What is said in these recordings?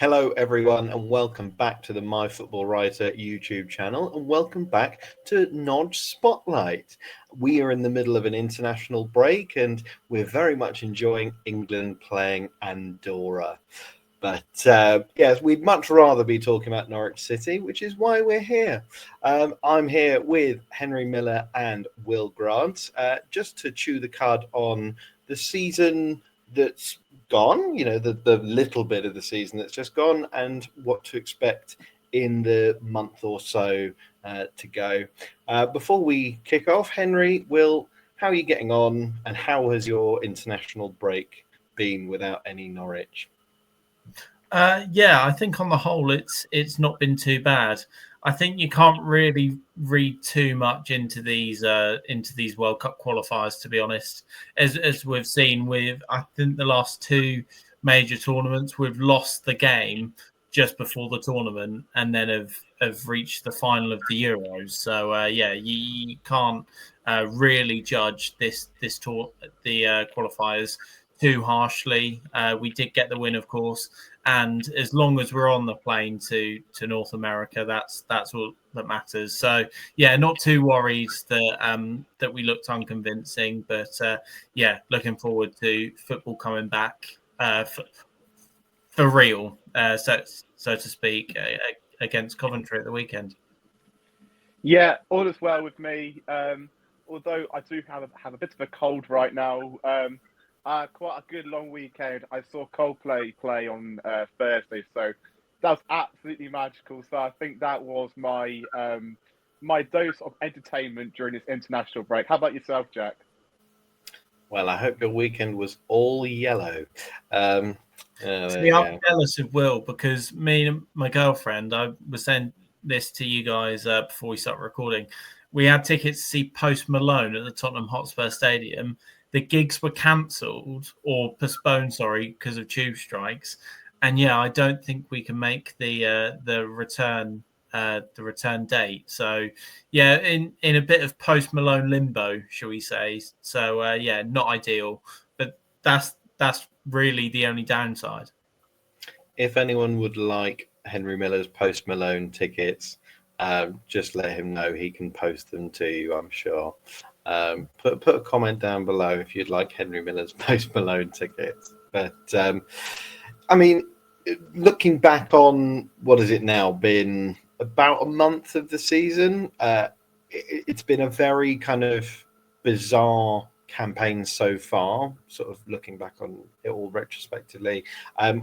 Hello, everyone, and welcome back to the MyFootballWriter YouTube channel, and welcome back to NODGE Spotlight. We are in the middle of an international break, and we're very much enjoying England playing Andorra. But yes, we'd much rather be talking about Norwich City, which is why we're here. I'm here with Henry Miller and Will Grant, just to chew the cud on the season that's gone, the little bit of the season that's just gone, and what to expect in the month or so to go. Before we kick off, Henry, Will, how are you getting on, and how has your international break been without any Norwich? I think on the whole, it's not been too bad. I think you can't really read too much into these World Cup qualifiers, to be honest. As we've seen with, I think the last two major tournaments, we've lost the game just before the tournament, and then have reached the final of the Euros. So you can't really judge the qualifiers too harshly. We did get the win, of course. And as long as we're on the plane to North America, that's all that matters. So not too worried that we looked unconvincing, but looking forward to football coming back for real, so to speak, against Coventry at the weekend. Yeah, all is well with me. Although I do have a bit of a cold right now. Quite a good long weekend. I saw Coldplay play on Thursday, so that was absolutely magical. So I think that was my my dose of entertainment during this international break. How about yourself, Jack? Well, I hope your weekend was all yellow. I'm jealous of Will, because me and my girlfriend, I was saying this to you guys before we start recording. We had tickets to see Post Malone at the Tottenham Hotspur Stadium. The gigs were cancelled or postponed, because of tube strikes. And I don't think we can make the return date. So in a bit of Post Malone limbo, shall we say? So not ideal, but that's really the only downside. If anyone would like Henry Miller's Post Malone tickets, just let him know. He can post them to you, I'm sure. Put a comment down below if you'd like Henry Miller's Post Malone tickets. But I mean, looking back on what has it now been, about a month of the season, it's been a very kind of bizarre campaign so far, sort of looking back on it all retrospectively.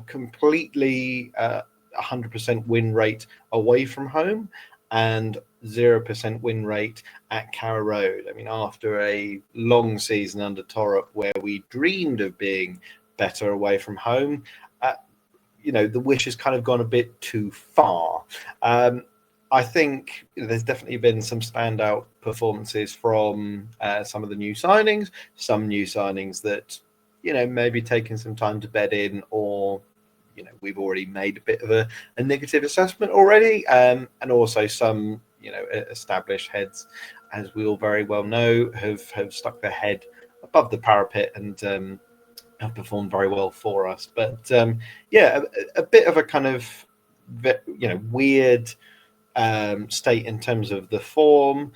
Completely 100% win rate away from home and 0% win rate at Carrow Road. I mean, after a long season under Torup where we dreamed of being better away from home, the wish has kind of gone a bit too far. I think there's definitely been some standout performances from some of the new signings, that, maybe taking some time to bed in, or we've already made a bit of a negative assessment already, and also some established heads, as we all very well know, have stuck their head above the parapet and have performed very well for us. But a bit of a kind of weird state in terms of the form.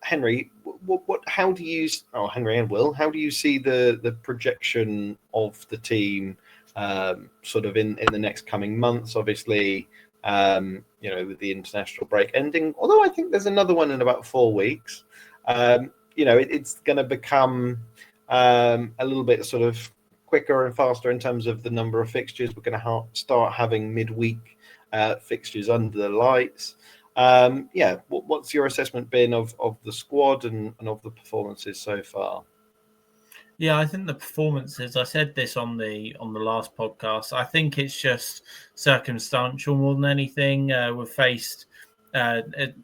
Henry, how do you? Oh, Henry and Will, how do you see the projection of the team? Sort of in the next coming months, obviously, with the international break ending, although I think there's another one in about 4 weeks. It's going to become a little bit sort of quicker and faster in terms of the number of fixtures. We're going to start having midweek fixtures under the lights. What's your assessment been of the squad and of the performances so far? Yeah, I think the performances, I said this on the last podcast, I think it's just circumstantial more than anything. We've faced,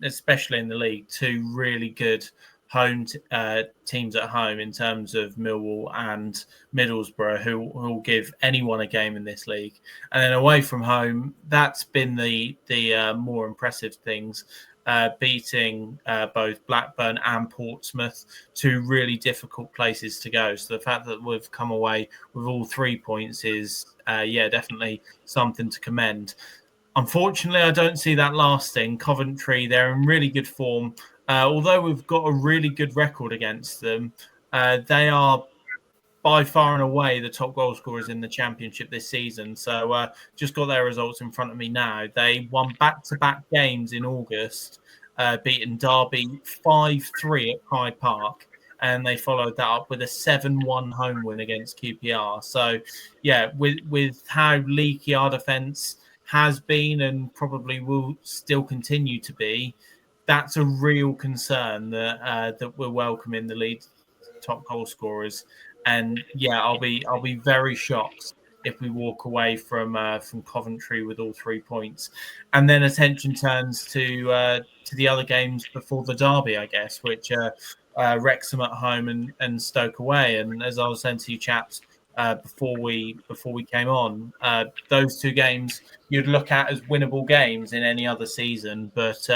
especially in the league, two really good home teams at home in terms of Millwall and Middlesbrough, who will give anyone a game in this league. And then away from home, that's been the more impressive things. beating both Blackburn and Portsmouth, two really difficult places to go. So the fact that we've come away with all 3 points is, definitely something to commend. Unfortunately, I don't see that lasting. Coventry, they're in really good form. Although we've got a really good record against them, they are by far and away the top goal scorers in the Championship this season. So just got their results in front of me now. They won back-to-back games in August, beating Derby 5-3 at Pride Park, and they followed that up with a 7-1 home win against QPR. So, yeah, with how leaky our defence has been and probably will still continue to be, that's a real concern that we're welcoming the lead top goal scorers. And yeah, I'll be very shocked if we walk away from Coventry with all 3 points. And then attention turns to the other games before the derby, I guess, which Wrexham at home and Stoke away. And as I was saying to you chaps before we came on, those two games you'd look at as winnable games in any other season, but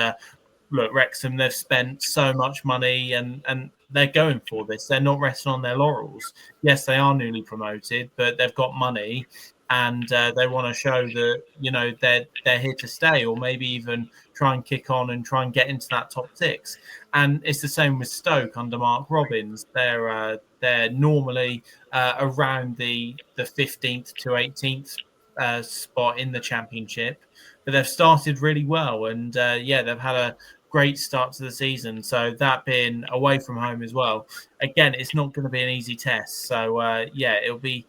look, Wrexham, they've spent so much money and they're going for this. They're not resting on their laurels. Yes, they are newly promoted, but they've got money and they want to show that, they're here to stay, or maybe even try and kick on and try and get into that top six. And it's the same with Stoke under Mark Robbins. They're normally around the 15th to 18th spot in the Championship, but they've started really well, and they've had a great start to the season. So that being away from home as well, again, it's not going to be an easy test. So it'll be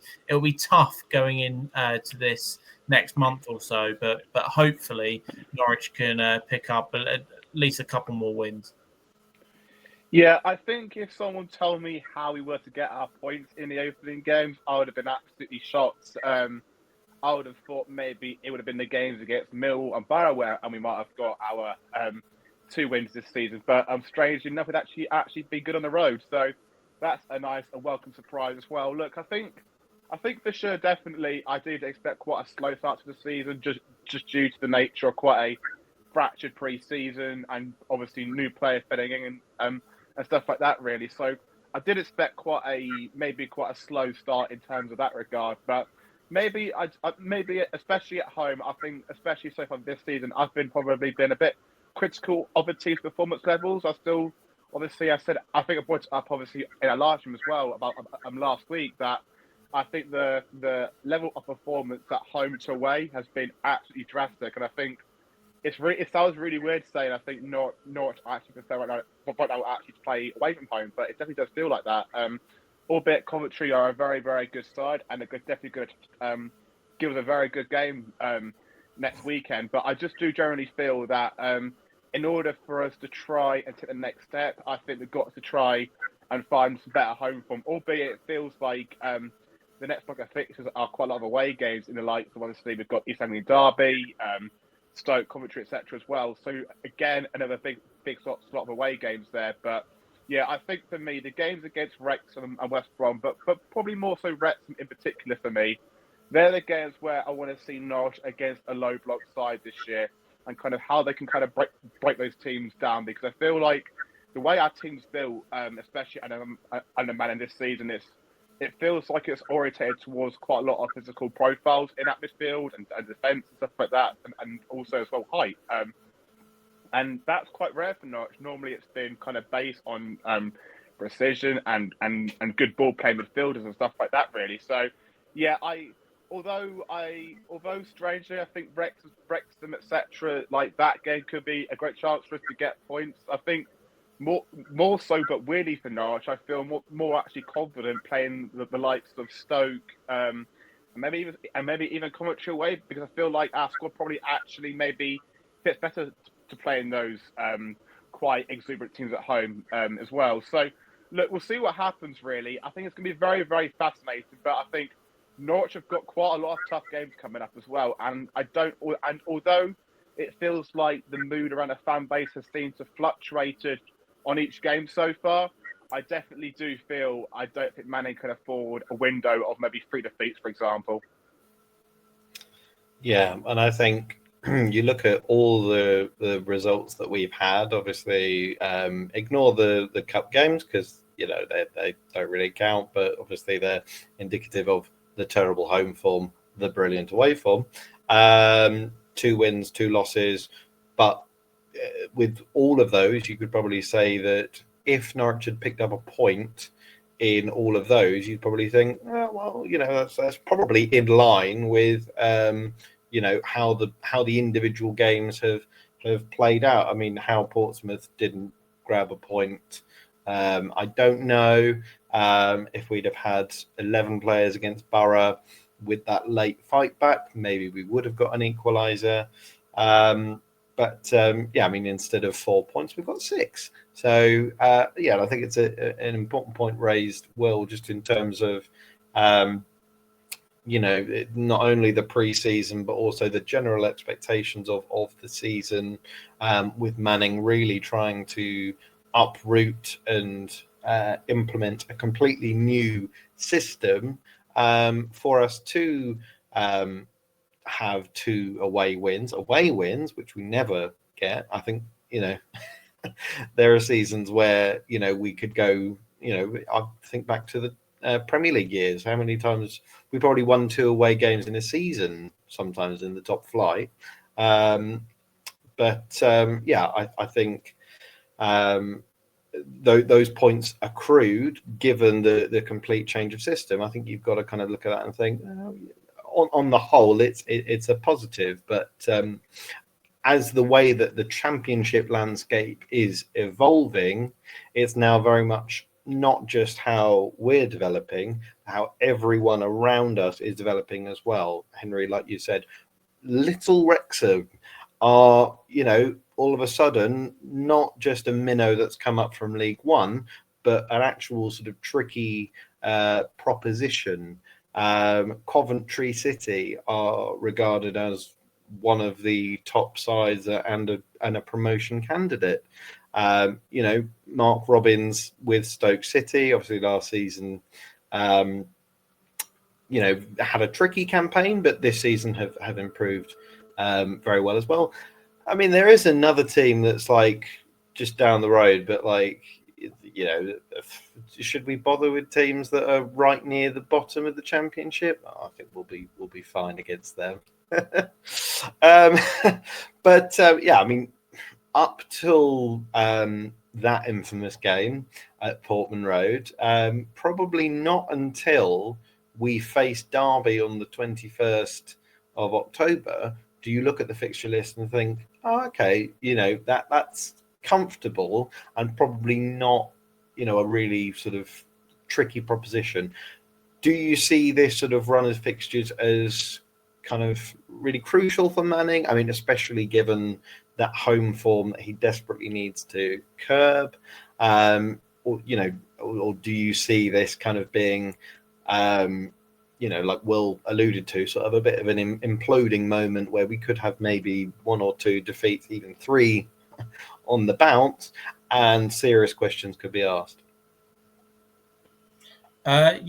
tough going in to this next month or so, but hopefully Norwich can pick up at least a couple more wins. Yeah, I think if someone told me how we were to get our points in the opening games, I would have been absolutely shocked. I would have thought maybe it would have been the games against Mill and Barrow, and we might have got our 2 wins this season. But strangely enough, it actually been good on the road. So that's a nice and welcome surprise as well. Look, I think for sure, definitely, I did expect quite a slow start to the season, just due to the nature of quite a fractured pre-season and obviously new players fitting in and stuff like that. Really, so I did expect quite a slow start in terms of that regard, but. Maybe especially at home, I think especially so far this season, I've probably been a bit critical of the team's performance levels. I still, obviously, I brought it up obviously in a live stream as well about last week that I think the level of performance at home to away has been absolutely drastic, and I think it sounds really weird saying I think not actually prefer right now actually to play away from home, but it definitely does feel like that. Albeit Coventry are a very, very good side and definitely good give us a very good game next weekend. But I just do generally feel that in order for us to try and take the next step, I think we've got to try and find some better home form. Albeit it feels like the next block of fixtures are quite a lot of away games in the likes of obviously we've got East Anglia Derby, Stoke, Coventry, etc. as well. So again, another big slot of away games there, but. Yeah, I think for me, the games against Wrexham and West Brom, but probably more so Wrexham in particular for me, they're the games where I want to see Norwich against a low block side this year and kind of how they can kind of break those teams down, because I feel like the way our team's built, especially under Man in this season, it feels like it's orientated towards quite a lot of physical profiles in that midfield and defence and stuff like that, and also as well height. And that's quite rare for Norwich. Normally, it's been kind of based on precision and good ball playing midfielders and stuff like that. Really. So, yeah, although strangely, I think Wrexham, etc. Like that game could be a great chance for us to get points. I think more so, but weirdly for Norwich, I feel more actually confident playing the likes of Stoke, and maybe even Coventry away, because I feel like our squad probably actually maybe fits better to play in those quite exuberant teams at home as well. So, look, we'll see what happens, really. I think it's going to be very, very fascinating, but I think Norwich have got quite a lot of tough games coming up as well. And although it feels like the mood around the fan base has seemed to fluctuated on each game so far, I definitely do feel I don't think Manning can afford a window of maybe 3 defeats, for example. Yeah, and I think you look at all the results that we've had. Obviously, ignore the cup games because they don't really count. But obviously, they're indicative of the terrible home form, the brilliant away form. 2 wins, 2 losses, but with all of those, you could probably say that if Norwich had picked up a point in all of those, you'd probably think, oh, well, that's probably in line with how the individual games have played out. I mean, how Portsmouth didn't grab a point, I don't know. If we'd have had 11 players against Borough with that late fight back, maybe we would have got an equaliser. But I mean, instead of 4 points, we've got 6. So I think it's an important point raised, Will, just in terms of not only the pre-season but also the general expectations of the season, with Manning really trying to uproot and implement a completely new system for us to have 2 away wins, which we never get. I think there are seasons where we could go. I think back to the Premier League years. How many times we probably won 2 away games in a season, sometimes in the top flight. I think those points accrued, given the complete change of system. I think you've got to kind of look at that and think, on the whole, it's a positive. But as the way that the championship landscape is evolving, it's now very much not just how we're developing, how everyone around us is developing as well. Henry, like you said, Little Wrexham are, all of a sudden, not just a minnow that's come up from League One, but an actual sort of tricky proposition. Coventry City are regarded as one of the top sides and a promotion candidate. Mark Robbins with Stoke City, obviously last season, had a tricky campaign, but this season have improved very well as well. I mean, there is another team that's like just down the road, but should we bother with teams that are right near the bottom of the championship? I think we'll be fine against them. I mean, up till that infamous game at Portman Road, probably not until we face Derby on the 21st of October do you look at the fixture list and think, oh, okay, that's comfortable and probably not, a really sort of tricky proposition. Do you see this sort of run of fixtures as kind of really crucial for Manning? I mean, especially given that home form that he desperately needs to curb, or do you see this kind of being, like Will alluded to, sort of a bit of an imploding moment where we could have maybe 1 or 2 defeats, even 3 on the bounce, and serious questions could be asked? I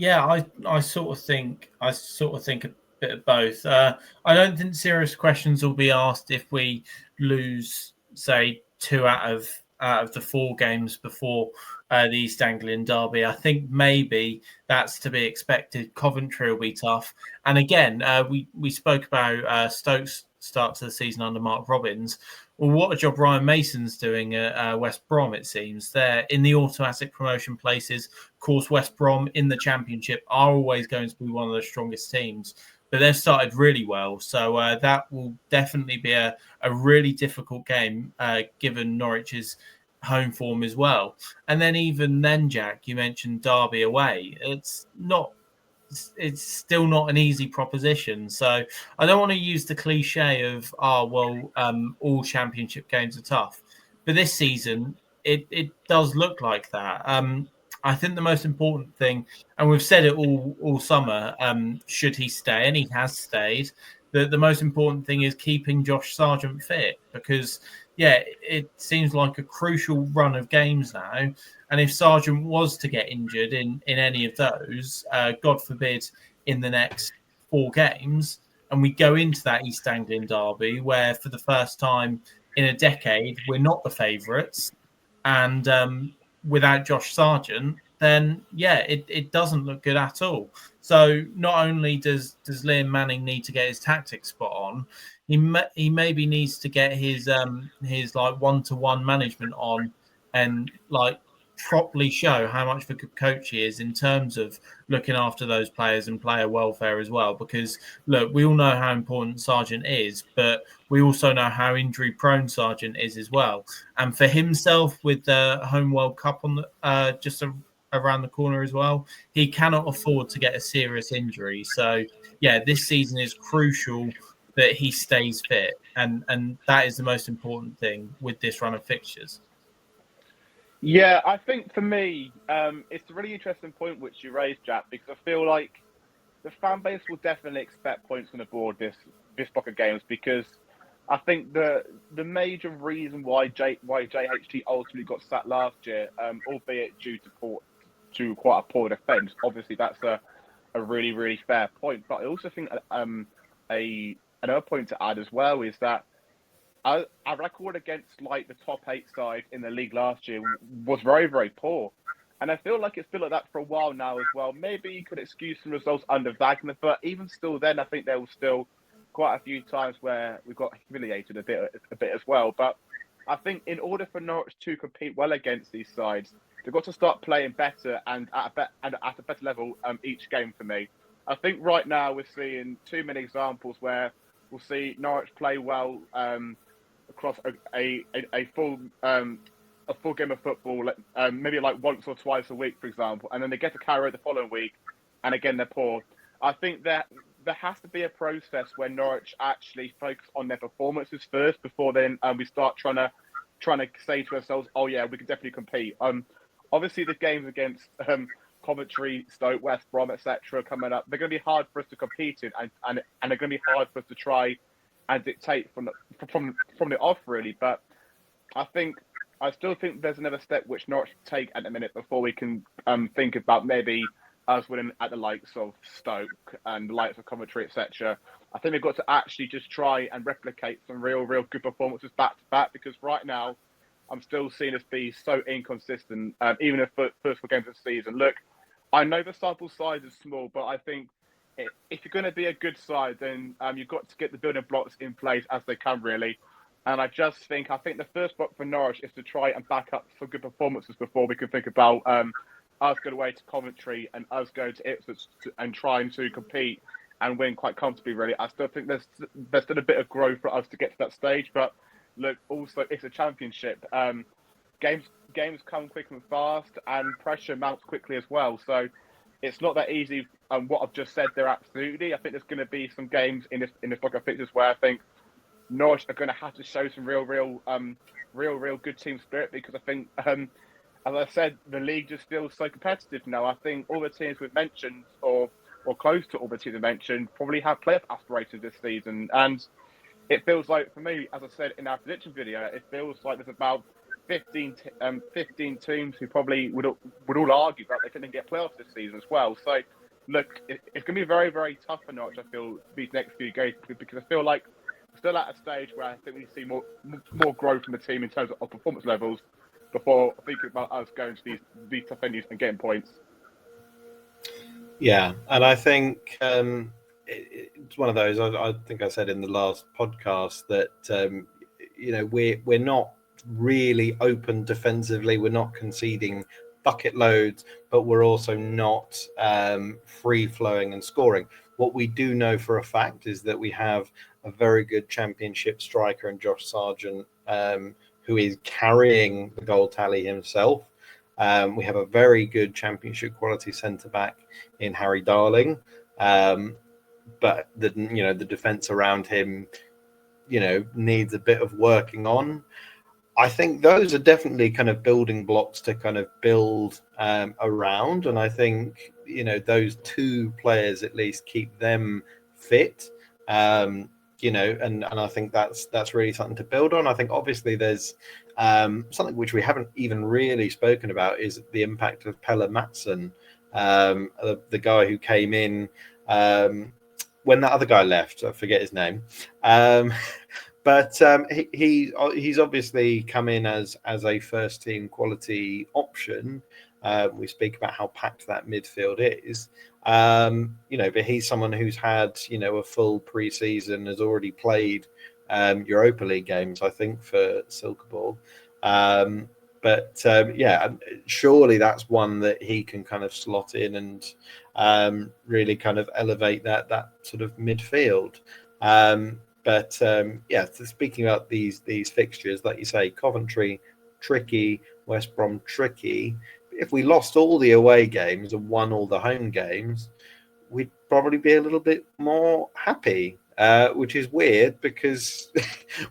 sort of think a bit of both. I don't think serious questions will be asked if we lose, say, 2 out of the 4 games before the East Anglian derby. I think maybe that's to be expected. Coventry will be tough, and again, we spoke about Stoke's start to the season under Mark Robbins. Well, what a job Ryan Mason's doing at West Brom, it seems. They're in the automatic promotion places. Of course, West Brom in the Championship are always going to be one of the strongest teams, but they've started really well. So that will definitely be a really difficult game, given Norwich's home form as well. And then even then, Jack, you mentioned Derby away. It's still not an easy proposition. So I don't want to use the cliche of, all championship games are tough. But this season, it does look like that. I think the most important thing, and we've said it all summer, should he stay, and he has stayed, the most important thing is keeping Josh Sargent fit, because it seems like a crucial run of games now. And if Sargent was to get injured in any of those, God forbid, in the next 4 games, and we go into that East Anglian derby where, for the first time in a decade, we're not the favourites, and without Josh Sargent, then it doesn't look good at all. So not only does Liam Manning need to get his tactics spot on, he maybe needs to get his like one-to-one management on, and like properly show how much of a good coach he is in terms of looking after those players and player welfare as well. Because look, we all know how important Sargent is, but we also know how injury prone Sargent is as well. And for himself, with the home World Cup on the around the corner as well, he cannot afford to get a serious injury. So yeah, this season is crucial that he stays fit, and that is the most important thing with this run of fixtures. Yeah, I think for me, it's a really interesting point which you raised, Jack, because I feel like the fan base will definitely expect points on the board this block of games, because I think the major reason why JHT ultimately got sacked last year, albeit due to quite a poor defence, obviously that's a really, really fair point. But I also think another point to add as well is that our record against like the top 8 side in the league last year was very, very poor. And I feel like it's been like that for a while now as well. Maybe you could excuse some results under Wagner, but even still then, I think there was still quite a few times where we got humiliated a bit as well. But I think in order for Norwich to compete well against these sides, they've got to start playing better and at a better level each game for me. I think right now we're seeing too many examples where we'll see Norwich play well across a full game of football, maybe like once or twice a week, for example, and then they get to Carrow Road the following week, and again they're poor. I think that there has to be a process where Norwich actually focus on their performances first before then we start trying to say to ourselves, oh yeah, we can definitely compete. Obviously the games against Coventry, Stoke, West Brom, etc. coming up, they're going to be hard for us to compete in, and they're going to be hard for us to try and dictate from the off, really. But I still think there's another step which Norwich take at the minute before we can think about maybe us winning at the likes of Stoke and the likes of Coventry, etc. I think we've got to actually just try and replicate some real good performances back to back, because right now I'm still seeing us be so inconsistent, even in the first 4 games of the season. Look, I know the sample size is small, but I think if you're going to be a good side, then you've got to get the building blocks in place as they come, really. And I think the first block for Norwich is to try and back up some good performances before we can think about us going away to Coventry and us going to Ipswich and trying to compete and win quite comfortably, really. I still think there's still a bit of growth for us to get to that stage. But look, also, it's a championship. Games come quick and fast, and pressure mounts quickly as well. So it's not that easy. What I've just said there, absolutely. I think there's going to be some games in this block of fixtures where I think Norwich are going to have to show some real good team spirit, because I think, as I said, the league just feels so competitive now. I think all the teams we've mentioned, or close to all the teams we've mentioned, probably have playoff aspirations this season. And it feels like, for me, as I said in our prediction video, it feels like there's about 15 teams who probably would all argue that they couldn't get playoffs this season as well. So, look, it's going to be very, very tough for Norwich, I feel, these next few games, because I feel like we're still at a stage where I think we see more growth from the team in terms of performance levels before thinking about us going to these tough venues and getting points. Yeah, and I think it's one of those. I think I said in the last podcast that we're not really open defensively. We're not conceding bucket loads, but we're also not free flowing and scoring. What we do know for a fact is that we have a very good championship striker in Josh Sargent, who is carrying the goal tally himself. We have a very good championship quality centre back in Harry Darling, but the defence around him, needs a bit of working on. I think those are definitely kind of building blocks to kind of build around, and I think those 2 players at least keep them fit. And I think that's really something to build on. I think obviously there's something which we haven't even really spoken about is the impact of Pelle Mattsson, the guy who came in when that other guy left, I forget his name, but he's obviously come in as a first team quality option. We speak about how packed that midfield is. But he's someone who's had a full pre-season, has already played Europa League games, I think, for Silkeborg. Surely that's one that he can kind of slot in and really kind of elevate that sort of midfield. So speaking about these fixtures, like you say, Coventry tricky, West Brom tricky. If we lost all the away games and won all the home games, we'd probably be a little bit more happy, which is weird because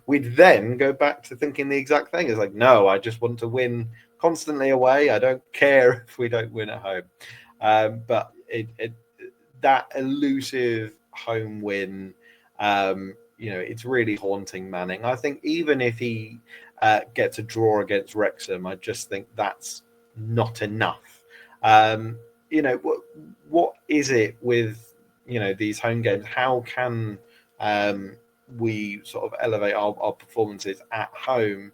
we'd then go back to thinking the exact thing. It's like, no, I just want to win constantly away. I don't care if we don't win at home. But that elusive home win, it's really haunting Manning. I think even if he gets a draw against Wrexham, I just think that's not enough. What is it with these home games? How can we sort of elevate our performances at home?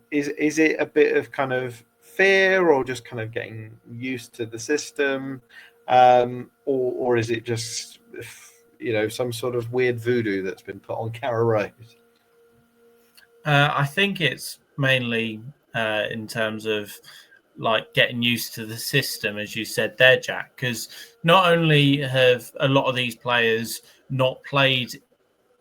Is it a bit of kind of fear, or just kind of getting used to the system, or is it just some sort of weird voodoo that's been put on Carrow Road? I think it's mainly in terms of like getting used to the system, as you said there, Jack, because not only have a lot of these players not played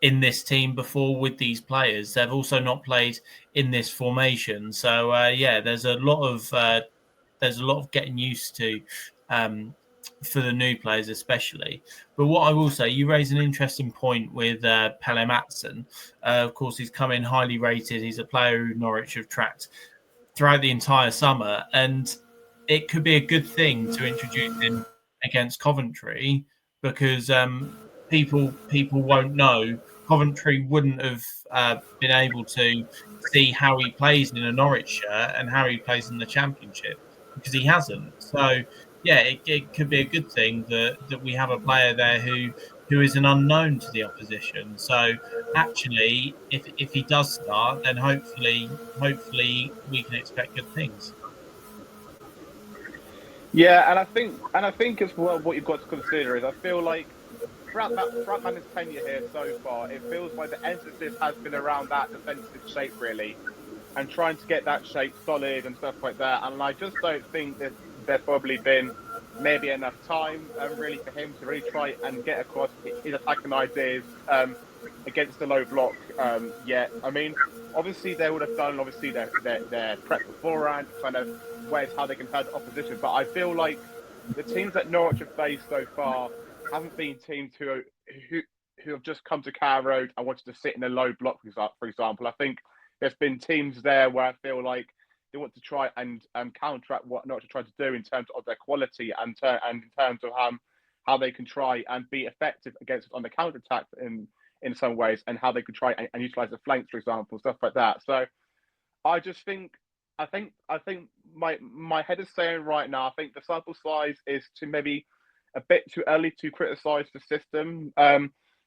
in this team before with these players, they've also not played in this formation. So there's a lot of getting used to for the new players especially. But what I will say, you raise an interesting point with Pelle Matson. Of course, he's come in highly rated. He's a player who Norwich have tracked throughout the entire summer, and it could be a good thing to introduce him against Coventry because people won't know. Coventry wouldn't have been able to see how he plays in a Norwich shirt and how he plays in the Championship because he hasn't. So yeah, it could be a good thing that we have a player there who is an unknown to the opposition. So actually, if he does start, then hopefully we can expect good things. Yeah, and I think as well, what you've got to consider is I feel like throughout Manning's tenure here so far, it feels like the emphasis has been around that defensive shape really, and trying to get that shape solid and stuff like that. And I just don't think that there's probably been maybe enough time really for him to really try and get across his attacking ideas against the low block yet. I mean, obviously they would have done their prep beforehand, kind of ways how they can hurt the opposition. But I feel like the teams that Norwich have faced so far haven't been teams who have just come to Carrow Road and wanted to sit in a low block, for example. I think there's been teams there where I feel like they want to try and counteract what Norwich try to do in terms of their quality and in terms of how they can try and be effective against us on the counter attack in some ways, and how they could try and utilize the flanks, for example, stuff like that. So I just think I think my head is saying right now, I think the sample size is to maybe a bit too early to criticize the system,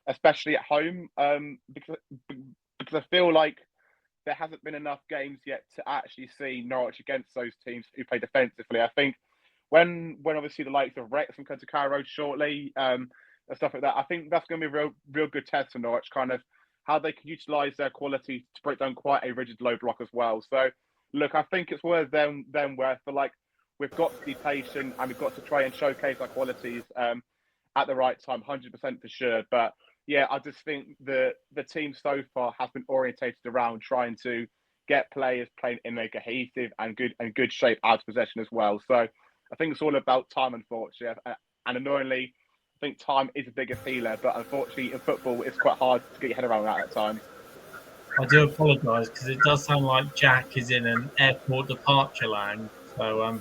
especially at home, because I feel like there hasn't been enough games yet to actually see Norwich against those teams who play defensively. I think when obviously the likes of Wrexham come to Carrow Road shortly, and stuff like that, I think that's going to be a real good test for Norwich, kind of how they can utilise their quality to break down quite a rigid low block as well. So, look, I think it's where them where I feel like we've got to be patient and we've got to try and showcase our qualities at the right time, 100% for sure. But yeah, I just think the team so far has been orientated around trying to get players playing in a cohesive and good shape out of possession as well. So I think it's all about time, unfortunately. And annoyingly, I think time is the biggest healer, but unfortunately in football, it's quite hard to get your head around that at times. I do apologise because it does sound like Jack is in an airport departure lounge. So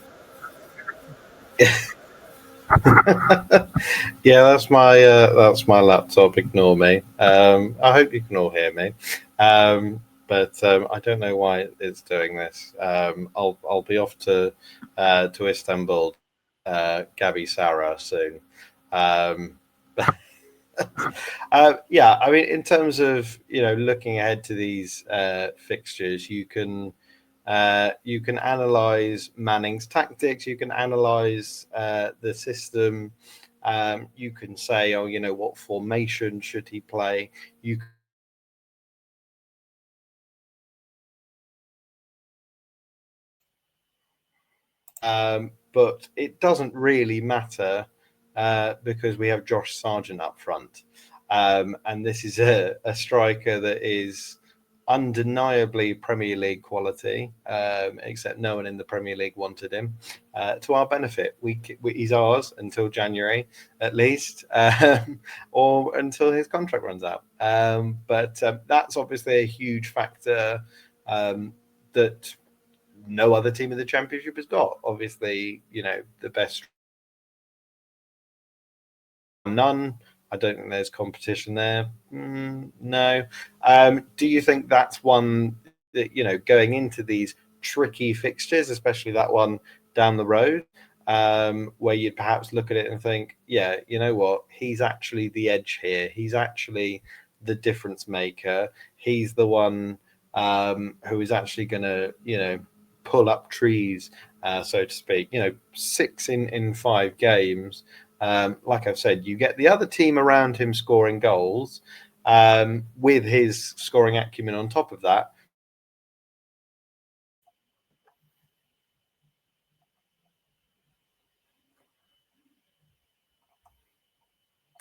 yeah, that's my laptop. Ignore me. I hope you can all hear me. But I don't know why it's doing this. I'll be off to Istanbul, Gabi Sarah soon. Yeah, I mean, in terms of looking ahead to these fixtures, you can analyze Manning's tactics. You can analyze the system. You can say, oh, what formation should he play? You but it doesn't really matter because we have Josh Sargent up front. And this is a striker that is undeniably Premier League quality, except no one in the Premier League wanted him. To our benefit, he's ours until January at least, or until his contract runs out. But that's obviously a huge factor that no other team in the Championship has got. Obviously, the best. None. I don't think there's competition there. No. Do you think that's one that, going into these tricky fixtures, especially that one down the road, where you'd perhaps look at it and think, yeah, you know what? He's actually the edge here. He's actually the difference maker. He's the one who is actually going to, pull up trees, so to speak. 6 in 5 games. Like I've said, you get the other team around him scoring goals with his scoring acumen on top of that.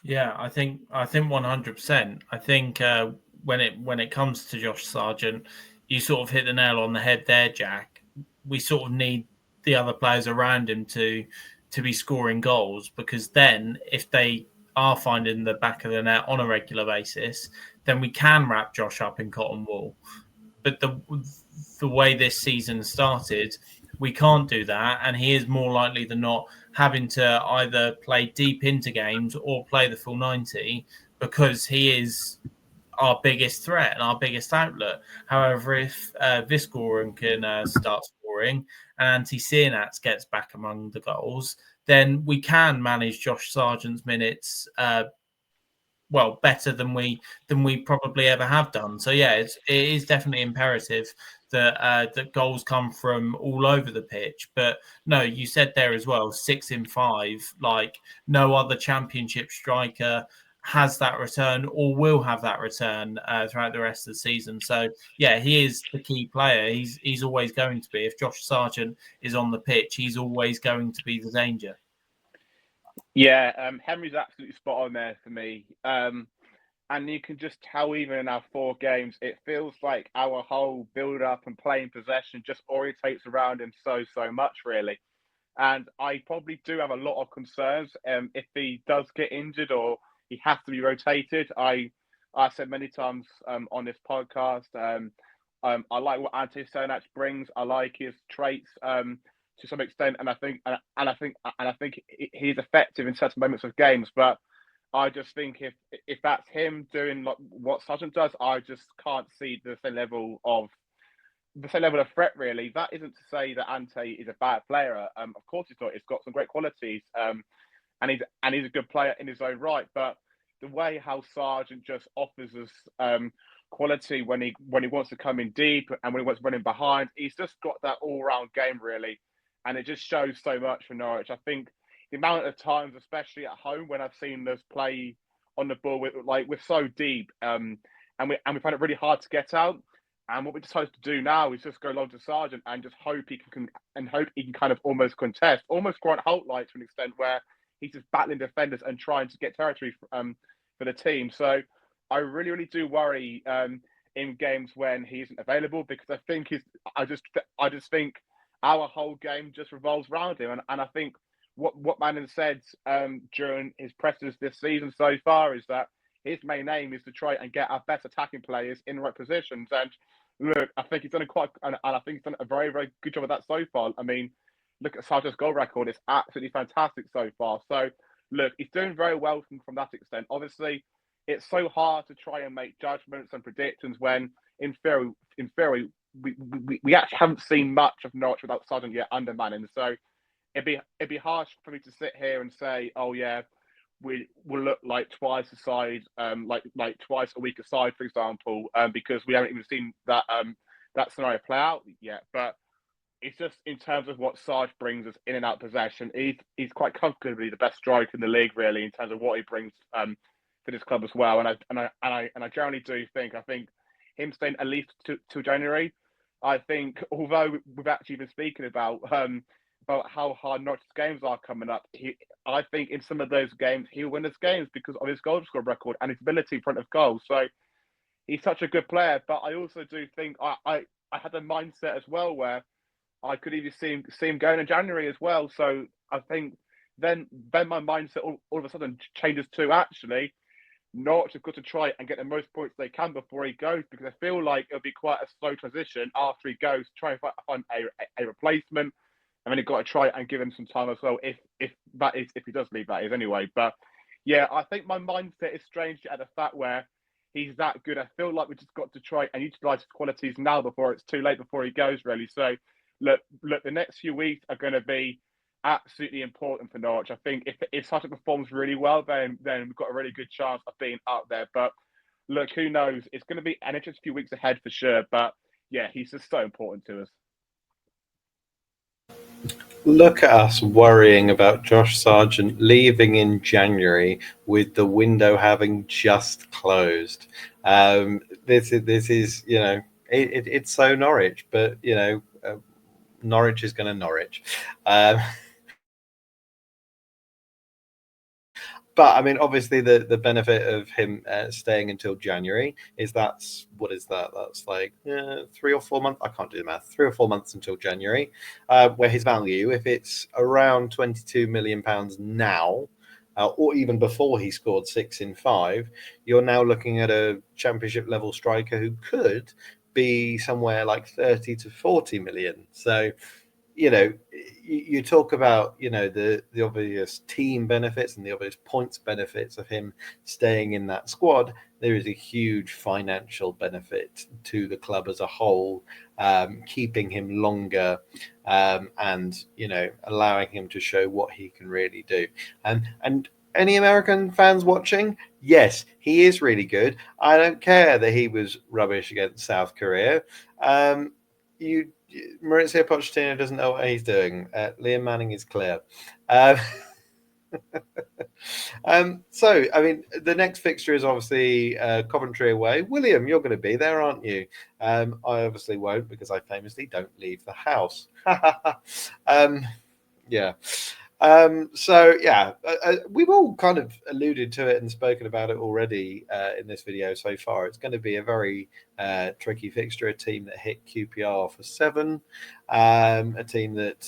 Yeah, I think 100%. I think when it comes to Josh Sargent, you sort of hit the nail on the head there, Jack. We sort of need the other players around him to be scoring goals, because then if they are finding the back of the net on a regular basis, then we can wrap Josh up in cotton wool. But the way this season started, we can't do that, and he is more likely than not having to either play deep into games or play the full 90, because he is our biggest threat and our biggest outlet. However, if Viscoran can start scoring and Antti Sienats gets back among the goals, then we can manage Josh Sargent's minutes better than we probably ever have done. So yeah, it is definitely imperative that goals come from all over the pitch. But no, you said there as well, 6 in 5, like no other Championship striker has that return or will have that return throughout the rest of the season. So yeah, he is the key player. He's always going to be. If Josh Sargent is on the pitch, he's always going to be the danger. Yeah, Henry's absolutely spot on there for me. And you can just tell, even in our 4 games, it feels like our whole build-up and playing possession just orientates around him so much, really. And I probably do have a lot of concerns if he does get injured or he has to be rotated. I said many times on this podcast, I like what Antti Sienats brings. I like his traits to some extent, and I think he's effective in certain moments of games. But I just think if that's him doing like what Sargent does, I just can't see the same level of threat, really. That isn't to say that Ante is a bad player. Of course he's not. He's got some great qualities, and he's a good player in his own right. But the way how Sargent just offers us quality when he wants to come in deep and when he wants to run in behind, he's just got that all round game, really, and it just shows so much for Norwich. I think the amount of times, especially at home, when I've seen us play on the ball, we're so deep, and we find it really hard to get out. And what we decided to do now is just go along to Sargent and just hope he can kind of almost contest, almost Grant Holt-like to an extent, where he's just battling defenders and trying to get territory for the team. So I really do worry in games when he isn't available, because I think I just think our whole game just revolves around him, and I think what Manning said during his pressers this season so far is that his main aim is to try and get our best attacking players in the right positions. And look, I think he's done I think he's done a very, very good job of that so far. I mean, look at Sargent's goal record; it's absolutely fantastic so far. So look, he's doing very well from that extent. Obviously, it's so hard to try and make judgments and predictions when, in theory, we actually haven't seen much of Norwich without Sargent yet under Manning. So it'd be harsh for me to sit here and say, oh yeah, we will look like twice a side, like twice a week aside, for example, because we haven't even seen that scenario play out yet. But it's just in terms of what Sarge brings us in and out possession. He's quite comfortably the best striker in the league, really, in terms of what he brings to this club as well. And I generally do think him staying at least till January. I think, although we've actually been speaking about how hard Norwich's games are coming up, I think in some of those games he'll win his games because of his goal score record and his ability in front of goal. So he's such a good player. But I also do think I had a mindset as well where I could even see him going in January as well. So I think then my mindset all of a sudden changes to actually Norwich have got to try and get the most points they can before he goes, because I feel like it'll be quite a slow transition after he goes. Try and find a replacement, and then you've got to try and give him some time as well. If he does leave, that is anyway. But yeah, I think my mindset is strange at the fact where he's that good. I feel like we just got to try and utilise his qualities now before it's too late, before he goes, really. So look, the next few weeks are going to be absolutely important for Norwich. I think if Sargent performs really well, then we've got a really good chance of being up there. But look, who knows? It's going to be an interesting few weeks ahead for sure. But yeah, he's just so important to us. Look at us worrying about Josh Sargent leaving in January with the window having just closed. This is it's so Norwich, but Norwich is going to Norwich. But I mean, obviously, the benefit of him staying until January is that's like 3 or 4 months. I can't do the math. 3 or 4 months until January, where his value, if it's around £22 million now, or even before he scored 6 in 5, you're now looking at a championship level striker who could be somewhere like 30 to 40 million. So, you talk about, the obvious team benefits and the obvious points benefits of him staying in that squad. There is a huge financial benefit to the club as a whole, keeping him longer, and, allowing him to show what he can really do. And any American fans watching? Yes, he is really good. I don't care that he was rubbish against South Korea. Maurizio Pochettino doesn't know what he's doing. Liam Manning is clear. So, I mean, the next fixture is obviously Coventry away. William, you're going to be there, aren't you? I obviously won't, because I famously don't leave the house. Yeah. We've all kind of alluded to it and spoken about it already in this video so far. It's going to be a very tricky fixture, a team that hit QPR for 7, a team that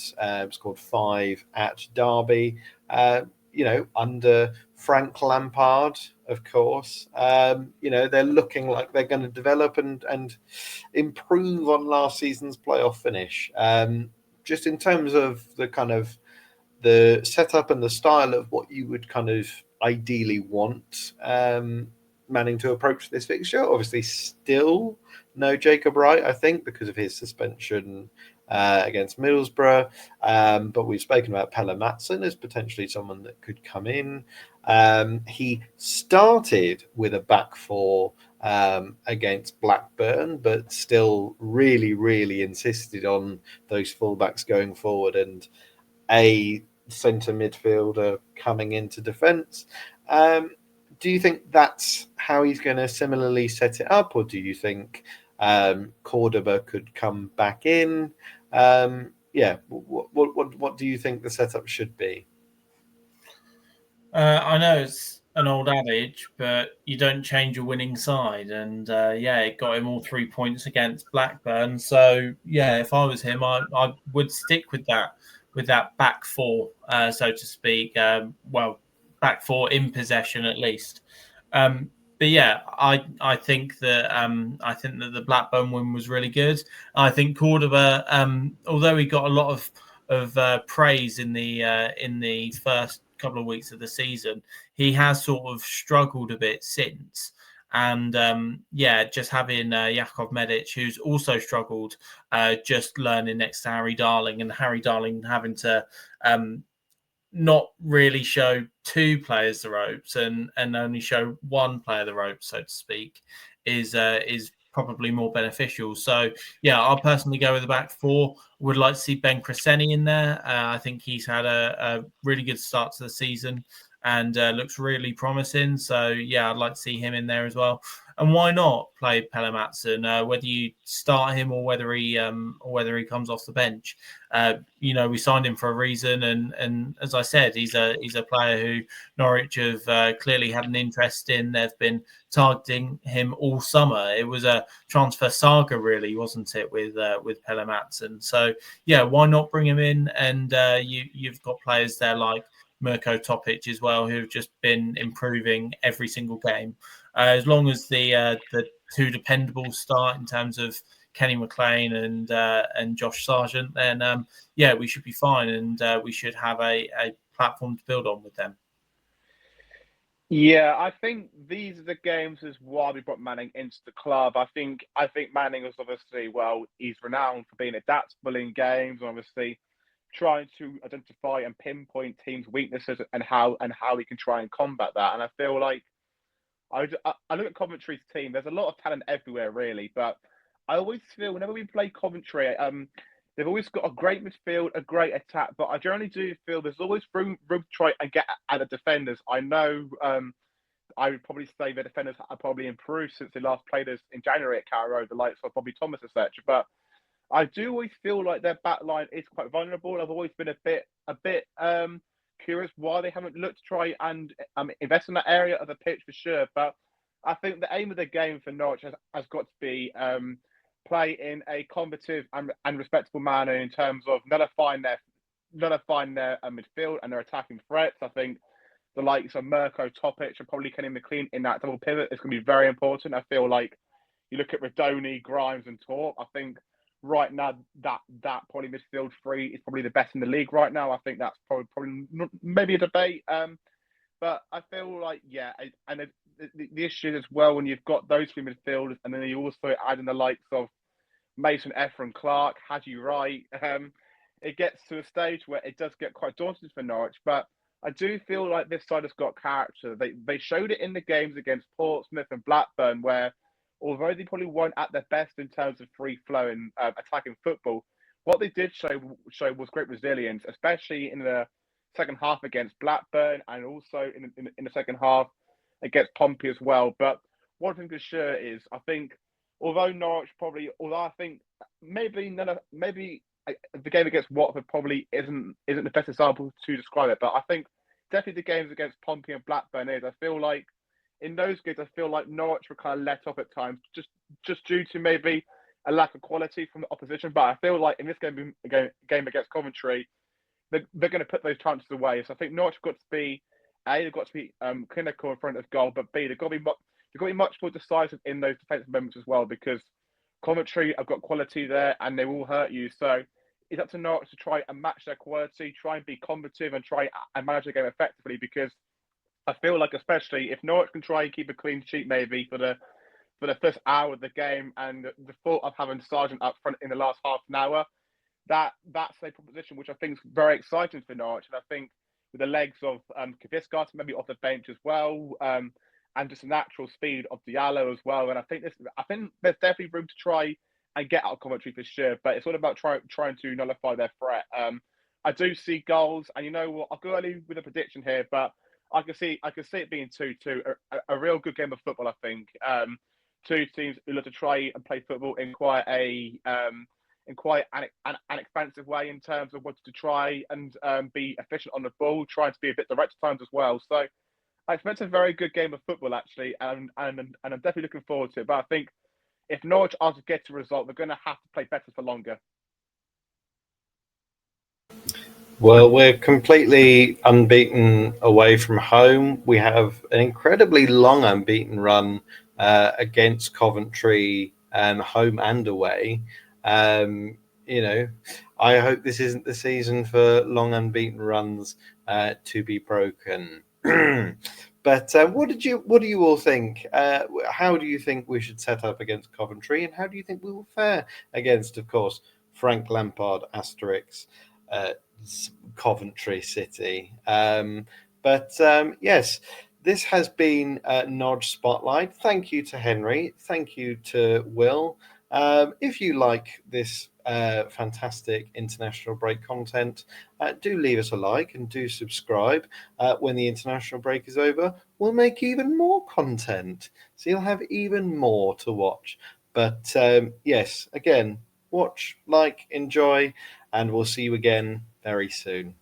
scored 5 at Derby, under Frank Lampard, of course. They're looking like they're going to develop and improve on last season's playoff finish. Just in terms of the kind of the setup and the style of what you would kind of ideally want Manning to approach this fixture. Obviously, still no Jacob Wright, I think, because of his suspension against Middlesbrough. But we've spoken about Pelle Matson as potentially someone that could come in. He started with a back 4 against Blackburn, but still really, really insisted on those fullbacks going forward and a centre midfielder coming into defence. Do you think that's how he's going to similarly set it up, or do you think Cordoba could come back in? What do you think the setup should be? I know it's an old adage, but you don't change a winning side. And it got him all 3 points against Blackburn. So if I was him, I would stick with that back 4, so to speak. Back 4 in possession at least. But I think that the Blackburn win was really good. I think Cordoba, although he got a lot of praise in the first couple of weeks of the season, he has sort of struggled a bit since. And just having Jakov Medic, who's also struggled, just learning next to Harry Darling, and Harry Darling having to not really show two players the ropes and only show one player the ropes, so to speak, is probably more beneficial. So yeah, I'll personally go with the back four. Would like to see Ben Cresceni in there. I think he's had a really good start to the season and looks really promising. So yeah, I'd like to see him in there as well. And why not play Pelle Matson? Whether you start him or whether he comes off the bench, we signed him for a reason. And as I said, he's a player who Norwich have clearly had an interest in. They've been targeting him all summer. It was a transfer saga, really, wasn't it, with Pelle Matson? So yeah, why not bring him in? And you've got players there like Mirko Topic as well, who've just been improving every single game. As long as the two dependables start in terms of Kenny McLean and Josh Sargent, then we should be fine, and we should have a platform to build on with them. Yeah, I think these are the games as why we brought Manning into the club. I think Manning was obviously, he's renowned for being adaptable in games, obviously trying to identify and pinpoint teams' weaknesses and how we can try and combat that. And I feel like I look at Coventry's team. There's a lot of talent everywhere, really, but I always feel whenever we play Coventry, they've always got a great midfield, a great attack, but I generally do feel there's always room to try and get at the defenders. I know I would probably say the defenders have probably improved since they last played us in January at Carrow Road, the likes of Bobby Thomas, etc. But I do always feel like their back line is quite vulnerable. I've always been a bit curious why they haven't looked to try and invest in that area of the pitch for sure. But I think the aim of the game for Norwich has got to be play in a combative and respectable manner in terms of nullifying their midfield and their attacking threats. I think the likes of Mirko Topic and probably Kenny McLean in that double pivot is going to be very important. I feel like you look at Radoni, Grimes, and Torp. I think right now that probably midfield three is probably the best in the league right now. I think that's probably maybe a debate. But I feel like and the issue as well when you've got those three midfielders and then you also add in the likes of Mason Ephron Clark, Haji Wright, it gets to a stage where it does get quite daunting for Norwich. But I do feel like this side has got character. They showed it in the games against Portsmouth and Blackburn, where although they probably weren't at their best in terms of free-flowing attacking football, what they did show was great resilience, especially in the second half against Blackburn and also in the second half against Pompey as well. But one thing for sure is I think although I think maybe the game against Watford probably isn't the best example to describe it, but I think definitely the games against Pompey and Blackburn is. I feel like in those games, I feel like Norwich were kind of let off at times, just due to maybe a lack of quality from the opposition. But I feel like in this game against Coventry, they're going to put those chances away. So I think Norwich have got to be they've got to be clinical in front of goal, but B, they've got to be much more decisive in those defensive moments as well, because Coventry have got quality there and they will hurt you. So it's up to Norwich to try and match their quality, try and be combative and try and manage the game effectively, because I feel like especially if Norwich can try and keep a clean sheet maybe for the first hour of the game, and the thought of having Sargent up front in the last half an hour, that's a proposition which I think is very exciting for Norwich. And I think with the legs of Kaviskas maybe off the bench as well, and just the natural speed of Diallo as well. And I think there's definitely room to try and get out of Coventry for sure. But it's all about trying to nullify their threat. I do see goals, and you know what? I'll go early with a prediction here, but I can see it being 2-2, a real good game of football. I think two teams who love to try and play football in quite an expansive way in terms of wanting to try and be efficient on the ball, trying to be a bit direct at times as well. So I expect a very good game of football actually, and I'm definitely looking forward to it. But I think if Norwich are to get a result, they're going to have to play better for longer. Well, we're completely unbeaten away from home. We have an incredibly long unbeaten run against Coventry, home and away. You know, I hope this isn't the season for long unbeaten runs to be broken. But what do you all think? How do you think we should set up against Coventry, and how do you think we will fare against, of course, Frank Lampard, Asterix, Coventry City. Yes, this has been NODGE Spotlight. Thank you to Henry. Thank you to Will. If you like this fantastic international break content, do leave us a like and do subscribe. When the international break is over, we'll make even more content, so you'll have even more to watch. But yes, again, watch, like, enjoy, and we'll see you again very soon.